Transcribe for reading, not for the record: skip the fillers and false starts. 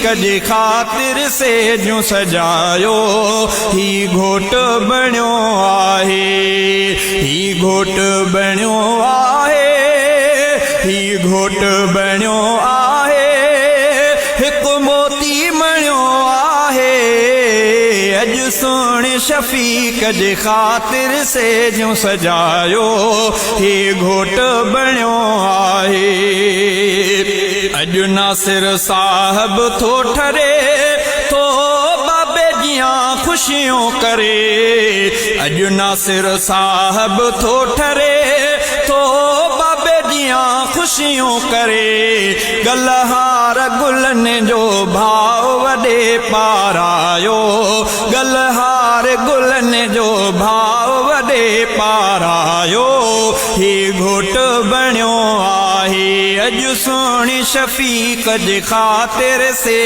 जे ख़ातिर से जो सजायो ही घोट बणियो आहे ही घोट बणियो आहे ही घोट बणियो आहे हिकु मोती मणियो आहे अॼु सोणे शफ़ीक जे ख़ातिर से जो सजायो ही घोट बणियो आहे अॼु नासिर साहब थो ठरे तो बाबे जियां ख़ुशियों करे अॼु नासिर साहब थो ठरे तो बाबे जियां ख़ुशियों करे गलहार गुलनि जो भाव वॾे पारायो गलहार गुलनि जो भाव वॾे पारायो ही घोट बणियो आहे अॼु सोणी शफ़ीक जे ख़ातिर से